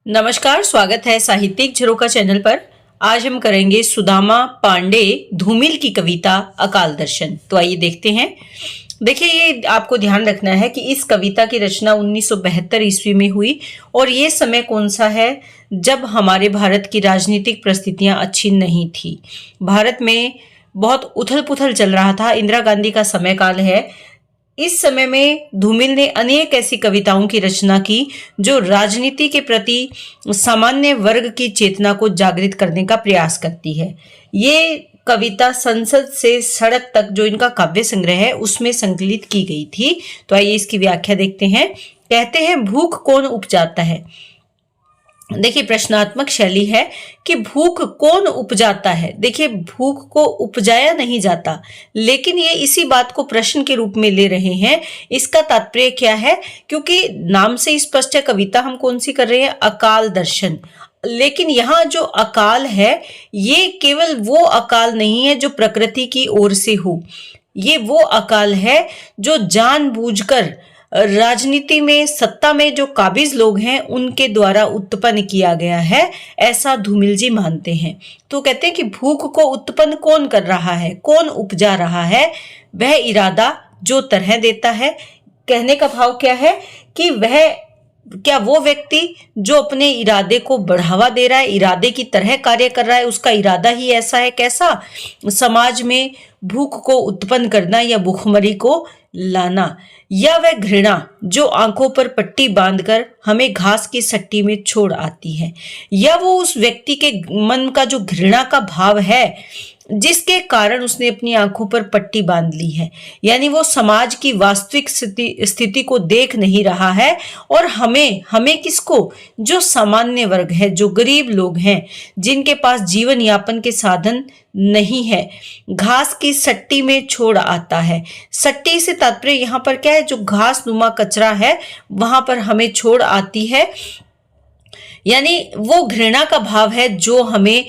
नमस्कार, स्वागत है साहित्यिक झरोखा चैनल पर। आज हम करेंगे सुदामा पांडे धूमिल की कविता अकाल दर्शन। तो आइए देखते हैं। देखिए, ये आपको ध्यान रखना है कि इस कविता की रचना 1972 ईस्वी में हुई और ये समय कौन सा है जब हमारे भारत की राजनीतिक परिस्थितियां अच्छी नहीं थी। भारत में बहुत उथल पुथल चल रहा था। इंदिरा गांधी का समय काल है। इस समय में धूमिल ने अनेक ऐसी कविताओं की रचना की जो राजनीति के प्रति सामान्य वर्ग की चेतना को जागृत करने का प्रयास करती है। ये कविता संसद से सड़क तक जो इनका काव्य संग्रह है उसमें संकलित की गई थी। तो आइए इसकी व्याख्या देखते हैं। कहते हैं, भूख कौन उपजाता है। देखिए, प्रश्नात्मक शैली है कि भूख कौन उपजाता है। देखिए, भूख को उपजाया नहीं जाता, लेकिन ये इसी बात को प्रश्न के रूप में ले रहे हैं। इसका तात्पर्य क्या है? क्योंकि नाम से स्पष्ट है, कविता हम कौन सी कर रहे हैं? अकाल दर्शन। लेकिन यहाँ जो अकाल है ये केवल वो अकाल नहीं है जो प्रकृति की ओर से हो। ये वो अकाल है जो जानबूझकर राजनीति में, सत्ता में जो काबिज लोग हैं उनके द्वारा उत्पन्न किया गया है, ऐसा धूमिल जी मानते हैं। तो कहते हैं कि भूख को उत्पन्न कौन कर रहा है, कौन उपजा रहा है? वह इरादा जो तरह देता है। कहने का भाव क्या है कि क्या वो व्यक्ति जो अपने इरादे को बढ़ावा दे रहा है, इरादे की तरह कार्य कर रहा है, उसका इरादा ही ऐसा है। कैसा? समाज में भूख को उत्पन्न करना या भूखमरी को लाना। या वह घृणा जो आंखों पर पट्टी बांधकर हमें घास की सट्टी में छोड़ आती है। या वो उस व्यक्ति के मन का जो घृणा का भाव है जिसके कारण उसने अपनी आंखों पर पट्टी बांध ली है। यानी वो समाज की वास्तविक स्थिति को देख नहीं रहा है। और हमें किसको? जो सामान्य वर्ग है, जो गरीब लोग हैं, जिनके पास जीवन यापन के साधन नहीं है, घास की सट्टी में छोड़ आता है। सट्टी से तात्पर्य यहाँ पर क्या है? जो घास नुमा कचरा है वहां पर हमें छोड़ आती है। यानी वो घृणा का भाव है जो हमें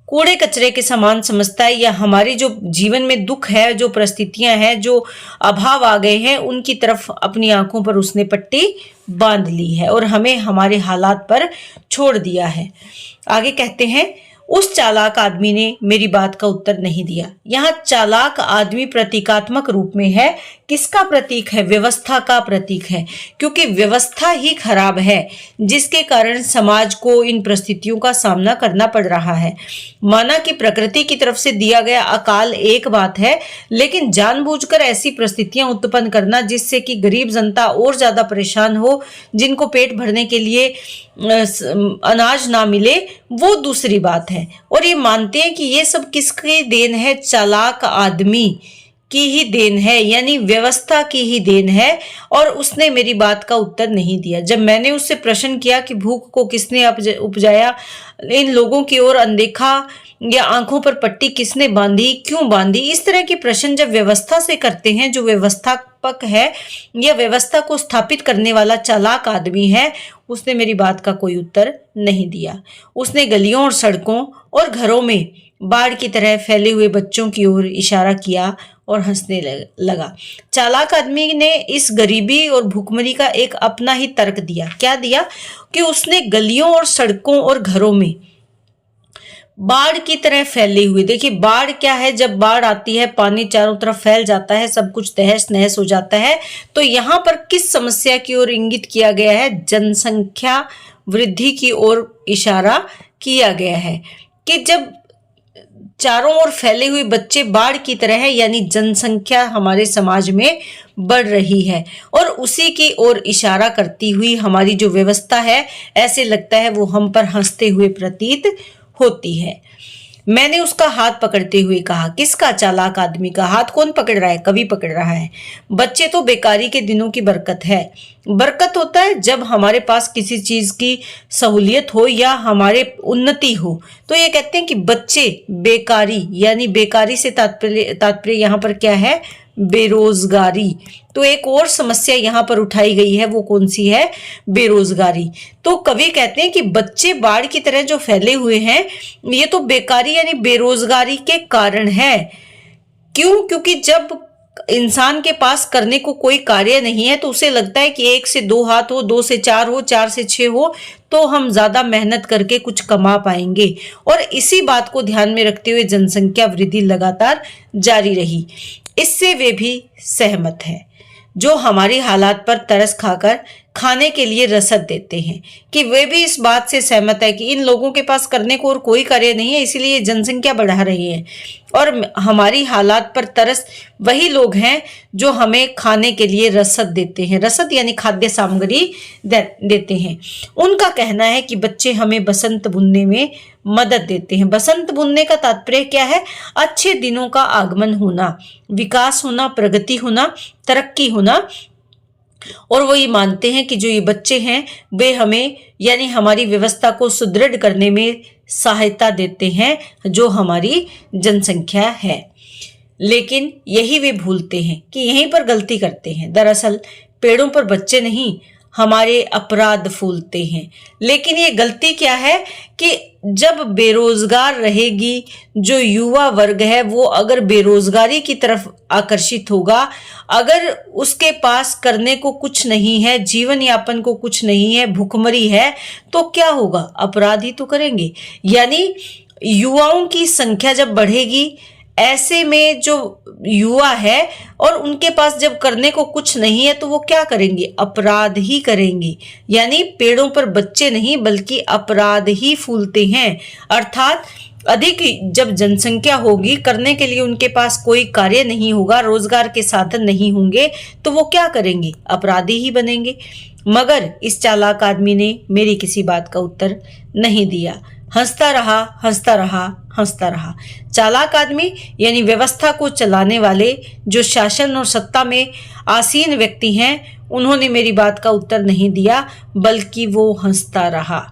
कूड़े कचरे के समान समझता है, या हमारी जो जीवन में दुख है, जो परिस्थितियां हैं, जो अभाव आ गए हैं, उनकी तरफ अपनी आंखों पर उसने पट्टी बांध ली है और हमें हमारे हालात पर छोड़ दिया है। आगे कहते हैं, उस चालाक आदमी ने मेरी बात का उत्तर नहीं दिया। यहाँ चालाक आदमी प्रतीकात्मक रूप में है। किसका प्रतीक है? व्यवस्था का प्रतीक है, क्योंकि व्यवस्था ही खराब है जिसके कारण समाज को इन परिस्थितियों का सामना करना पड़ रहा है। माना कि प्रकृति की तरफ से दिया गया अकाल एक बात है, लेकिन जानबूझकर ऐसी परिस्थितियां उत्पन्न करना जिससे कि गरीब जनता और ज्यादा परेशान हो, जिनको पेट भरने के लिए अनाज ना मिले, वो दूसरी बात है। और ये मानते हैं कि ये सब किसकी देन है? चालाक आदमी की ही देन है, यानी व्यवस्था की ही देन है। और उसने मेरी बात का उत्तर नहीं दिया। जब मैंने उससे प्रश्न किया कि भूख को किसने उपजाया, इन लोगों की ओर अनदेखा या आंखों पर पट्टी किसने बांधी, क्यों बांधी, इस तरह के प्रश्न जब व्यवस्था से करते हैं, जो व्यवस्थापक है या व्यवस्था को स्थापित करने वाला चालाक आदमी है, उसने मेरी बात का कोई उत्तर नहीं दिया। उसने गलियों और सड़कों और घरों में बाढ़ की तरह फैले हुए बच्चों की ओर इशारा किया और हंसने लगा। चालाक आदमी ने इस गरीबी और भूखमरी का एक अपना ही तर्क दिया। क्या दिया? कि उसने गलियों और सड़कों और घरों में बाढ़ की तरह फैले हुए। देखिए, बाढ़ क्या है? जब बाढ़ आती है, पानी चारों तरफ फैल जाता है, सब कुछ तहस नहस हो जाता है। तो यहाँ पर किस समस्या की ओर इंगित किया गया है? जनसंख्या वृद्धि की ओर इशारा किया गया है कि जब चारों ओर फैले हुए बच्चे बाढ़ की तरह है, यानी जनसंख्या हमारे समाज में बढ़ रही है, और उसी की ओर इशारा करती हुई हमारी जो व्यवस्था है, ऐसे लगता है वो हम पर हंसते हुए प्रतीत होती है। मैंने उसका हाथ पकड़ते हुए कहा। किसका? चालाक आदमी का हाथ कौन पकड़ रहा है? कवि पकड़ रहा है। बच्चे तो बेकारी के दिनों की बरकत है। बरकत होता है जब हमारे पास किसी चीज की सहूलियत हो या हमारे उन्नति हो। तो ये कहते हैं कि बच्चे बेकारी, यानी बेकारी से तात्पर्य यहाँ पर क्या है? बेरोजगारी। तो एक और समस्या यहाँ पर उठाई गई है, वो कौन सी है? बेरोजगारी। तो कवि कहते हैं कि बच्चे बाढ़ की तरह जो फैले हुए हैं, ये तो बेकारी यानी बेरोजगारी के कारण है। क्यों? क्योंकि जब इंसान के पास करने को कोई कार्य नहीं है तो उसे लगता है कि 1 से 2 हाथ हो, 2 से 4 हो, 4 से 6 हो तो हम ज्यादा मेहनत करके कुछ कमा पाएंगे। और इसी बात को ध्यान में रखते हुए जनसंख्या वृद्धि लगातार जारी रही। इससे वे भी सहमत हैं, जो हमारी हालात पर तरस खाकर खाने के लिए रसद देते हैं, कि वे भी इस बात से सहमत है कि इन लोगों के पास करने को और कोई कार्य नहीं है, इसीलिए जनसंख्या बढ़ा रही है। और हमारी हालात पर तरस वही लोग हैं जो हमें खाने के लिए रसद देते हैं, रसद यानी खाद्य सामग्री देते हैं। उनका कहना है कि बच्चे हमें बसंत बुनने में मदद देते हैं। बसंत बुनने का तात्पर्य क्या है? अच्छे दिनों का आगमन होना, विकास होना, प्रगति होना, तरक्की होना। और वो ये मानते हैं कि जो ये बच्चे हैं वे हमें यानी हमारी व्यवस्था को सुदृढ़ करने में सहायता देते हैं, जो हमारी जनसंख्या है। लेकिन यही वे भूलते हैं कि यहीं पर गलती करते हैं। दरअसल पेड़ों पर बच्चे नहीं, हमारे अपराध फूलते हैं। लेकिन ये गलती क्या है कि जब बेरोजगार रहेगी, जो युवा वर्ग है वो अगर बेरोजगारी की तरफ आकर्षित होगा, अगर उसके पास करने को कुछ नहीं है, जीवन यापन को कुछ नहीं है, भुखमरी है, तो क्या होगा? अपराध ही तो करेंगे। यानी युवाओं की संख्या जब बढ़ेगी, ऐसे में जो युवा है और उनके पास जब करने को कुछ नहीं है, तो वो क्या करेंगे? अपराध ही करेंगे। यानी पेड़ों पर बच्चे नहीं बल्कि अपराध ही फूलते हैं। अर्थात अधिक जब जनसंख्या होगी, करने के लिए उनके पास कोई कार्य नहीं होगा, रोजगार के साधन नहीं होंगे, तो वो क्या करेंगे? अपराधी ही बनेंगे। मगर इस चालाक आदमी ने मेरी किसी बात का उत्तर नहीं दिया। हंसता रहा, हंसता रहा, हंसता रहा। चालाक आदमी यानी व्यवस्था को चलाने वाले, जो शासन और सत्ता में आसीन व्यक्ति हैं, उन्होंने मेरी बात का उत्तर नहीं दिया, बल्कि वो हंसता रहा।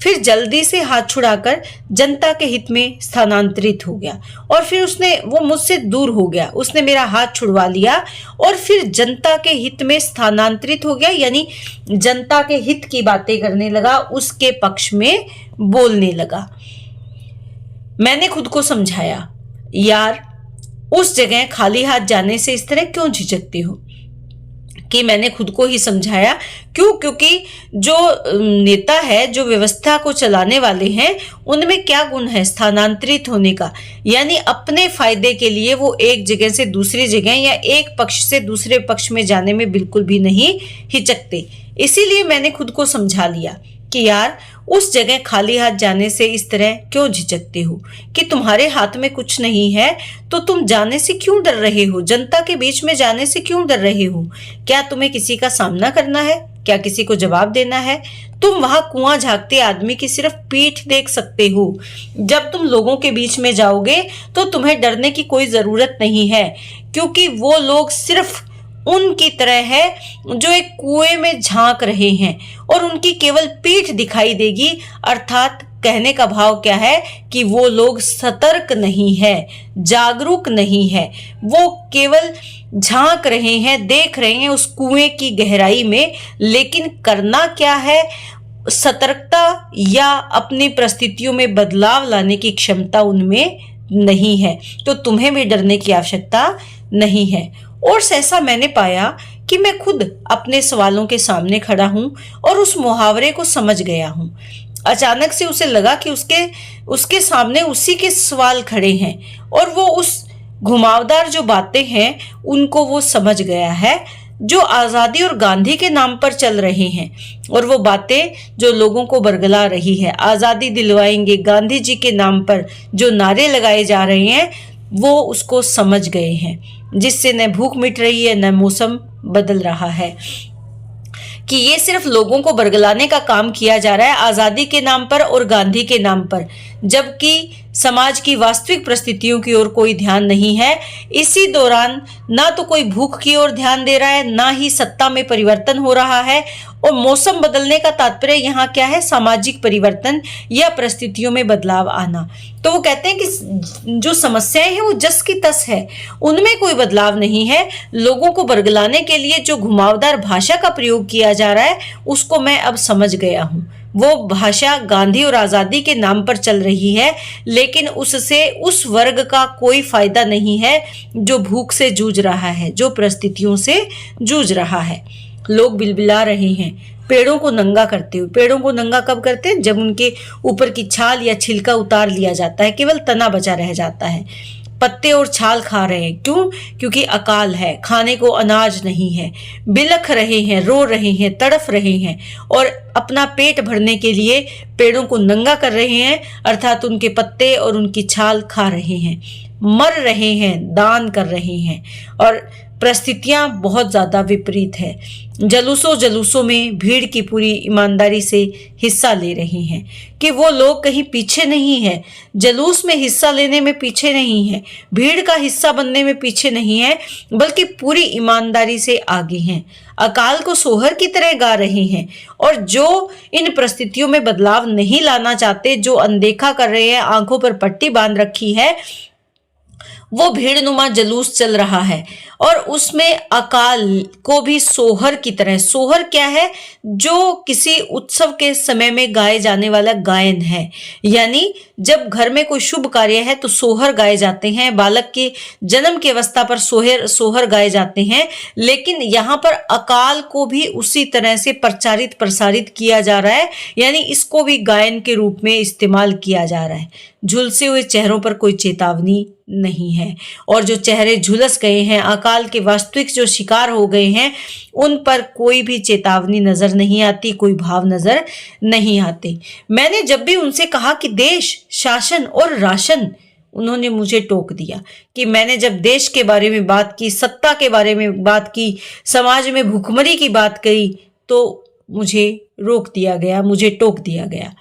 फिर जल्दी से हाथ छुड़ाकर जनता के हित में स्थानांतरित हो गया। और फिर वो मुझसे दूर हो गया, उसने मेरा हाथ छुड़वा लिया और फिर जनता के हित में स्थानांतरित हो गया, यानी जनता के हित की बातें करने लगा, उसके पक्ष में बोलने लगा। मैंने खुद को समझाया, यार उस जगह खाली हाथ जाने से इस तरह क्यों झिझकते हो? कि मैंने खुद को ही समझाया। क्यों? क्योंकि जो नेता है, जो व्यवस्था को चलाने वाले हैं, उनमें क्या गुण है स्थानांतरित होने का? यानी अपने फायदे के लिए वो एक जगह से दूसरी जगह या एक पक्ष से दूसरे पक्ष में जाने में बिल्कुल भी नहीं हिचकते। इसीलिए मैंने खुद को समझा लिया कि यार उस जगह खाली हाथ जाने से इस तरह क्यों झिझकते हो? कि तुम्हारे हाथ में कुछ नहीं है तो तुम जाने से क्यों डर रहे हो? जनता के बीच में जाने से क्यों डर रहे हो? क्या तुम्हें किसी का सामना करना है? क्या किसी को जवाब देना है? तुम वहां कुआं झांकते आदमी की सिर्फ पीठ देख सकते हो। जब तुम लोगों के बीच में जाओगे तो तुम्हें डरने की कोई जरूरत नहीं है, क्योंकि वो लोग सिर्फ उनकी तरह है जो एक कुएं में झांक रहे हैं और उनकी केवल पीठ दिखाई देगी। अर्थात कहने का भाव क्या है कि वो लोग सतर्क नहीं है, जागरूक नहीं है, वो केवल झांक रहे हैं, देख रहे हैं उस कुएं की गहराई में। लेकिन करना क्या है? सतर्कता या अपनी परिस्थितियों में बदलाव लाने की क्षमता उनमें नहीं है। तो तुम्हें भी डरने की आवश्यकता नहीं है। और सहसा मैंने पाया कि मैं खुद अपने सवालों के सामने खड़ा हूं और उस मुहावरे को समझ गया हूं। अचानक से उसे लगा कि उसके सामने उसी के सवाल खड़े हैं और वो उस घुमावदार जो बातें हैं उनको वो समझ गया है, जो आजादी और गांधी के नाम पर चल रहे हैं। और वो बातें जो लोगों को बरगला रही है, आजादी दिलवाएंगे गांधी जी के नाम पर जो नारे लगाए जा रहे हैं, वो उसको समझ गए हैं, जिससे न भूख मिट रही है, न मौसम बदल रहा है। कि ये सिर्फ लोगों को बरगलाने का काम किया जा रहा है आजादी के नाम पर और गांधी के नाम पर, जबकि समाज की वास्तविक परिस्थितियों की ओर कोई ध्यान नहीं है। इसी दौरान ना तो कोई भूख की ओर ध्यान दे रहा है, ना ही सत्ता में परिवर्तन हो रहा है। और मौसम बदलने का तात्पर्य यहाँ क्या है? सामाजिक परिवर्तन या परिस्थितियों में बदलाव आना। तो वो कहते हैं कि जो समस्याएं हैं वो जस की तस है, उनमें कोई बदलाव नहीं है। लोगों को बरगलाने के लिए जो घुमावदार भाषा का प्रयोग किया जा रहा है उसको मैं अब समझ गया हूँ। वो भाषा गांधी और आजादी के नाम पर चल रही है, लेकिन उससे उस वर्ग का कोई फायदा नहीं है जो भूख से जूझ रहा है, जो परिस्थितियों से जूझ रहा है। लोग बिलबिला रहे हैं पेड़ों को नंगा करते हुए। पेड़ों को नंगा कब करते हैं? जब उनके ऊपर की छाल या छिलका उतार लिया जाता है, केवल तना बचा रह जाता है। पत्ते और छाल खा रहे हैं, क्यों? क्योंकि अकाल है, खाने को अनाज नहीं है। बिलख रहे हैं, रो रहे हैं, तड़फ रहे हैं और अपना पेट भरने के लिए पेड़ों को नंगा कर रहे हैं, अर्थात उनके पत्ते और उनकी छाल खा रहे हैं, मर रहे हैं, दान कर रहे हैं। और परिस्थितियां बहुत ज्यादा विपरीत है। जलूसों में भीड़ की पूरी ईमानदारी से हिस्सा ले रहे हैं कि वो लोग कहीं पीछे नहीं है, जलूस में हिस्सा लेने में पीछे नहीं है, भीड़ का हिस्सा बनने में पीछे नहीं है, बल्कि पूरी ईमानदारी से आगे हैं। अकाल को सोहर की तरह गा रहे हैं और जो इन परिस्थितियों में बदलाव नहीं लाना चाहते, जो अनदेखा कर रहे हैं, आंखों पर पट्टी बांध रखी है, वो भीड़नुमा जलूस चल रहा है और उसमें अकाल को भी सोहर की तरह। सोहर क्या है? जो किसी उत्सव के समय में गाए जाने वाला गायन है। यानी जब घर में कोई शुभ कार्य है तो सोहर गाए जाते हैं, बालक के जन्म की अवस्था पर सोहर गाए जाते हैं। लेकिन यहाँ पर अकाल को भी उसी तरह से प्रचारित प्रसारित किया जा रहा है, यानी इसको भी गायन के रूप में इस्तेमाल किया जा रहा है। झुलसे हुए चेहरों पर कोई चेतावनी नहीं है और जो चेहरे झुलस गए हैं, अकाल के वास्तविक जो शिकार हो गए हैं, उन पर कोई भी चेतावनी नजर नहीं आती, कोई भाव नजर नहीं आते। मैंने जब भी उनसे कहा कि देश, शासन और राशन, उन्होंने मुझे टोक दिया कि मैंने जब देश के बारे में बात की, सत्ता के बारे में बात की, समाज में भुखमरी की बात करी, तो मुझे रोक दिया गया, मुझे टोक दिया गया।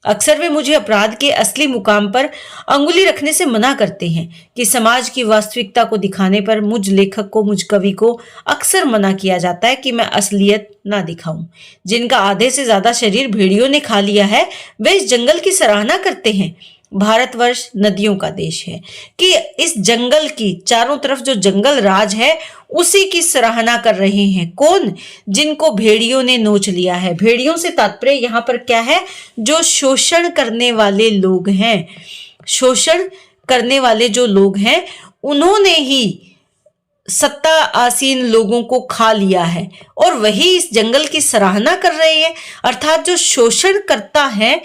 अक्सर वे मुझे अपराध के असली मुकाम पर अंगुली रखने से मना करते हैं कि समाज की वास्तविकता को दिखाने पर मुझ लेखक को, मुझ कवि को अक्सर मना किया जाता है कि मैं असलियत ना दिखाऊं। जिनका आधे से ज्यादा शरीर भेड़ियों ने खा लिया है, वे इस जंगल की सराहना करते हैं। भारतवर्ष नदियों का देश है कि इस जंगल की चारों तरफ जो जंगल राज है, उसी की सराहना कर रहे हैं। कौन? जिनको भेड़ियों ने नोच लिया है। भेड़ियों से तात्पर्य यहाँ पर क्या है? जो शोषण करने वाले लोग हैं। शोषण करने वाले जो लोग हैं, उन्होंने ही सत्ता आसीन लोगों को खा लिया है और वही इस जंगल की सराहना कर रहे हैं। अर्थात जो शोषण करता है,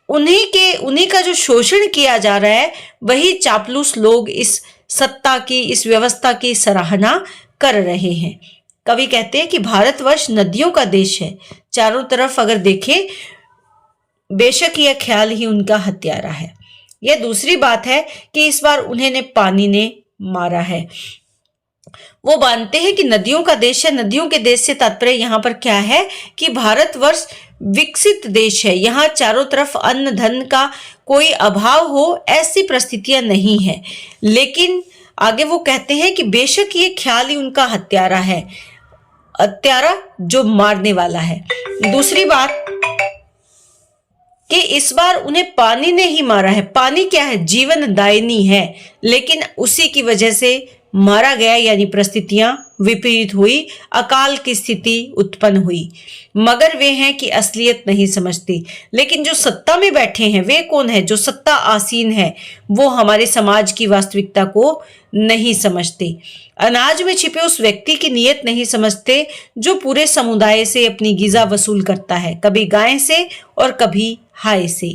उन्हीं का जो शोषण किया जा रहा है, वही चापलूस लोग इस सत्ता की, इस व्यवस्था की सराहना कर रहे हैं। कवि कहते हैं कि भारतवर्ष नदियों का देश है। चारों तरफ अगर देखें, बेशक यह ख्याल ही उनका हत्यारा है। यह दूसरी बात है कि इस बार उन्हें पानी ने मारा है। वो मानते हैं कि नदियों का देश है। नदियों के देश से तात्पर्य यहाँ पर क्या है कि भारतवर्ष विकसित देश है। यहाँ चारों तरफ अन्न धन का कोई अभाव हो, ऐसी परिस्थितियां नहीं है। लेकिन आगे वो कहते हैं कि बेशक ये ख्याल ही उनका हत्यारा है, हत्यारा जो मारने वाला है। दूसरी बात कि इस बार उन्हें पानी ने ही मारा है। पानी क्या है? जीवन दायिनी है, लेकिन उसी की वजह से मारा गया, यानी परिस्थितियां विपरीत हुई, अकाल की स्थिति उत्पन्न हुई। मगर वे हैं कि असलियत नहीं समझते। लेकिन जो सत्ता में बैठे हैं, वे कौन है? जो सत्ता आसीन है, वो हमारे समाज की वास्तविकता को नहीं समझते। अनाज में छिपे उस व्यक्ति की नीयत नहीं समझते जो पूरे समुदाय से अपनी गिजा वसूल करता है, कभी गाय से और कभी हाय से।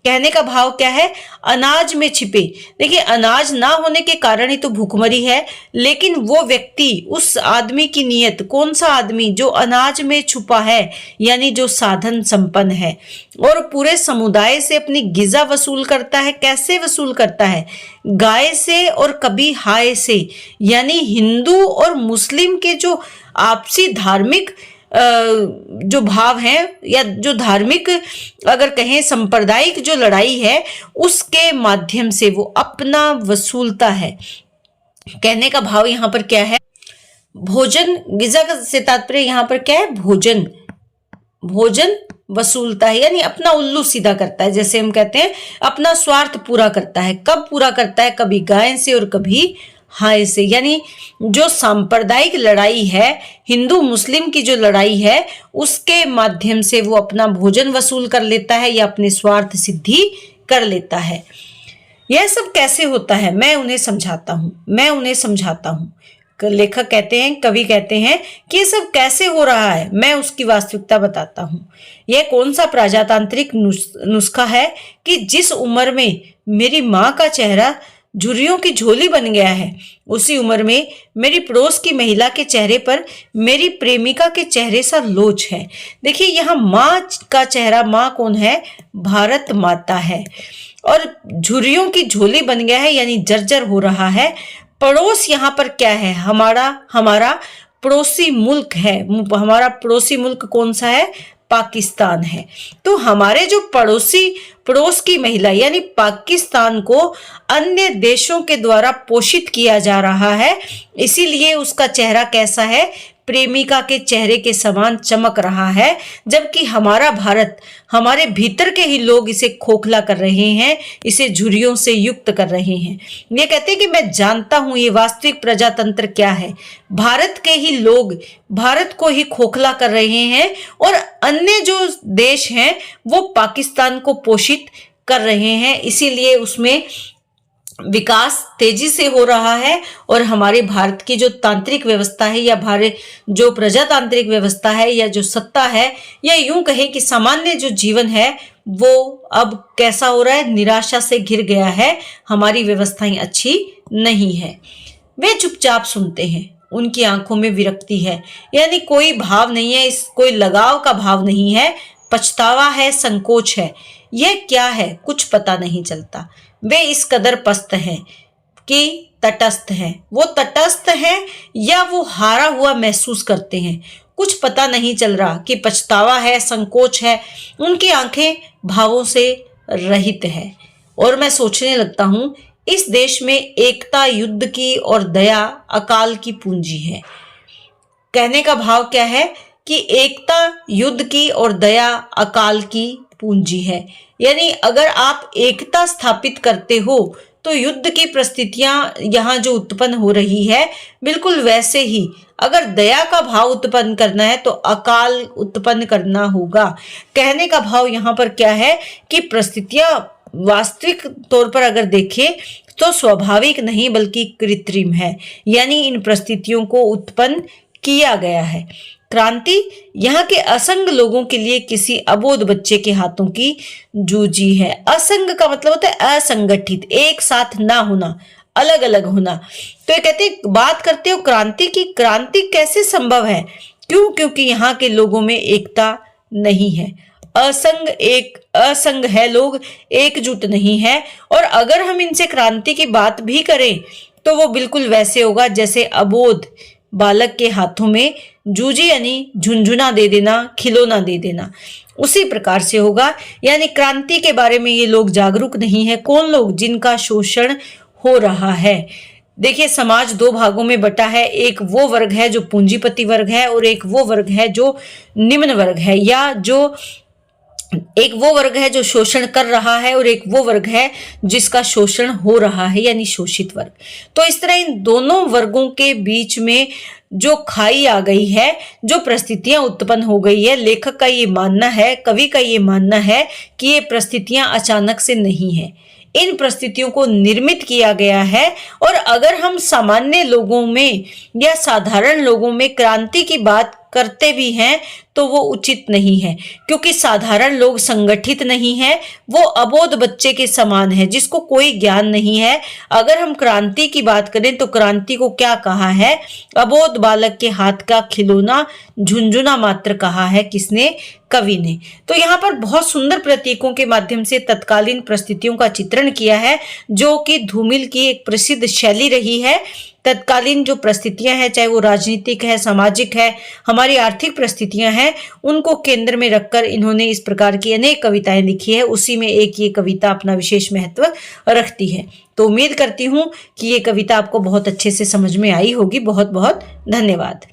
कहने का भाव क्या है? अनाज में छिपे। देखिए, अनाज ना होने के कारण ही तो भूखमरी है, लेकिन वो व्यक्ति, उस आदमी की नीयत, कौन सा आदमी? जो अनाज में छुपा है, यानी जो साधन संपन्न है और पूरे समुदाय से अपनी गिजा वसूल करता है। कैसे वसूल करता है? गाय से और कभी हाय से। यानी हिंदू और मुस्लिम के जो आपसी धार्मिक जो भाव है, या जो धार्मिक अगर कहें सांप्रदायिक जो लड़ाई है, उसके माध्यम से वो अपना वसूलता है। कहने का भाव यहाँ पर क्या है? भोजन, गिजा से तात्पर्य यहाँ पर क्या है? भोजन। भोजन वसूलता है, यानी अपना उल्लू सीधा करता है। जैसे हम कहते हैं अपना स्वार्थ पूरा करता है। कब पूरा करता है? कभी गाय से और कभी हाय से। यानी जो सांप्रदायिक लड़ाई है, हिंदू मुस्लिम की जो लड़ाई है, उसके माध्यम से वो अपना भोजन वसूल कर लेता है या अपने स्वार्थ सिद्धि कर लेता है। यह सब कैसे होता है? मैं उन्हें समझाता हूँ। लेखक कहते हैं, कवि कहते हैं कि ये सब कैसे हो रहा है, मैं उसकी वास्तविकता बताता हूँ। यह कौन सा प्रजातांत्रिक नुस्खा है कि जिस उम्र में मेरी माँ का चेहरा झुर्रियों की झोली बन गया है, उसी उम्र में मेरी पड़ोस की महिला के चेहरे पर मेरी प्रेमिका के चेहरे सा लोच है। देखिए यहाँ माँ का चेहरा, माँ कौन है? भारत माता है। और झुर्रियों की झोली बन गया है यानी जर्जर हो रहा है। पड़ोस यहाँ पर क्या है? हमारा पड़ोसी मुल्क है। हमारा पड़ोसी मुल्क कौन सा है? पाकिस्तान है। तो हमारे जो पड़ोस की महिला यानी पाकिस्तान को अन्य देशों के द्वारा पोषित किया जा रहा है, इसीलिए उसका चेहरा कैसा है? प्रेमिका के चेहरे के समान चमक रहा है, जबकि हमारा भारत, हमारे भीतर के ही लोग इसे खोखला कर रहे हैं, इसे झुर्रियों से युक्त कर रहे हैं। ये कहते हैं कि मैं जानता हूं ये वास्तविक प्रजातंत्र क्या है। भारत के ही लोग भारत को ही खोखला कर रहे हैं और अन्य जो देश हैं वो पाकिस्तान को पोषित कर रहे हैं, इसीलिए उसमें विकास तेजी से हो रहा है। और हमारे भारत की जो तांत्रिक व्यवस्था है या भारत जो प्रजातांत्रिक व्यवस्था है या जो सत्ता है, या यूं कहे कि सामान्य जो जीवन है वो अब कैसा हो रहा है? निराशा से घिर गया है। हमारी व्यवस्थाएं अच्छी नहीं है। वे चुपचाप सुनते हैं, उनकी आंखों में विरक्ति है, यानी कोई भाव नहीं है, कोई लगाव का भाव नहीं है, पछतावा है, संकोच है। यह क्या है? कुछ पता नहीं चलता। वे इस कदर पस्त हैं कि तटस्थ हैं। वो तटस्थ हैं या वो हारा हुआ महसूस करते हैं, कुछ पता नहीं चल रहा कि पछतावा है, संकोच है। उनकी आंखें भावों से रहित है। और मैं सोचने लगता हूं, इस देश में एकता युद्ध की और दया अकाल की पूंजी है। कहने का भाव क्या है कि एकता युद्ध की और दया अकाल की पूंजी है। यानी अगर आप एकता स्थापित करते हो तो युद्ध की परिस्थितियां यहाँ जो उत्पन्न हो रही है, बिल्कुल वैसे ही अगर दया का भाव उत्पन्न करना है तो अकाल उत्पन्न करना होगा। कहने का भाव यहाँ पर क्या है कि परिस्थितियां वास्तविक तौर पर अगर देखें तो स्वाभाविक नहीं बल्कि कृत्रिम है, यानी इन परिस्थितियों को उत्पन्न किया गया है। क्रांति यहाँ के असंग लोगों के लिए किसी अबोध बच्चे के हाथों की जूझी है। असंग का मतलब होता है असंगठित, एक साथ ना होना, अलग अलग होना। तो ये कहते हैं, बात करते हो क्रांति की, क्रांति कैसे संभव है? क्यों? क्योंकि यहाँ के लोगों में एकता नहीं है। असंग है, लोग एकजुट नहीं है। और अगर हम इनसे क्रांति की बात भी करें तो वो बिल्कुल वैसे होगा जैसे अबोध बालक के हाथों में जूजी यानी झुंझुना दे देना, खिलौना दे देना, उसी प्रकार से होगा। यानी क्रांति के बारे में ये लोग जागरूक नहीं है। कौन लोग? जिनका शोषण हो रहा है। देखिए समाज दो भागों में बटा है। एक वो वर्ग है जो पूंजीपति वर्ग है और एक वो वर्ग है जो निम्न वर्ग है, या जो एक वो वर्ग है जो शोषण कर रहा है और एक वो वर्ग है जिसका शोषण हो रहा है, यानी शोषित वर्ग। तो इस तरह इन दोनों वर्गों के बीच में जो खाई आ गई है, जो परिस्थितियां उत्पन्न हो गई है, लेखक का ये मानना है, कवि का ये मानना है कि ये परिस्थितियां अचानक से नहीं है, इन परिस्थितियों को निर्मित किया गया है। और अगर हम सामान्य लोगों में या साधारण लोगों में क्रांति की बात करते भी हैं तो वो उचित नहीं है, क्योंकि साधारण लोग संगठित नहीं है, वो अबोध बच्चे के समान है जिसको कोई ज्ञान नहीं है। अगर हम क्रांति की बात करें तो क्रांति को क्या कहा है? अबोध बालक के हाथ का खिलौना, झुंझुना मात्र कहा है। किसने? कवि ने। तो यहाँ पर बहुत सुंदर प्रतीकों के माध्यम से तत्कालीन परिस्थितियों का चित्रण किया है, जो कि धूमिल की एक प्रसिद्ध शैली रही है। तत्कालीन जो परिस्थितियां हैं, चाहे वो राजनीतिक है, सामाजिक है, हमारी आर्थिक परिस्थितियां हैं, उनको केंद्र में रखकर इन्होंने इस प्रकार की अनेक कविताएं लिखी है। उसी में एक ये कविता अपना विशेष महत्व रखती है। तो उम्मीद करती हूँ कि ये कविता आपको बहुत अच्छे से समझ में आई होगी। बहुत बहुत धन्यवाद।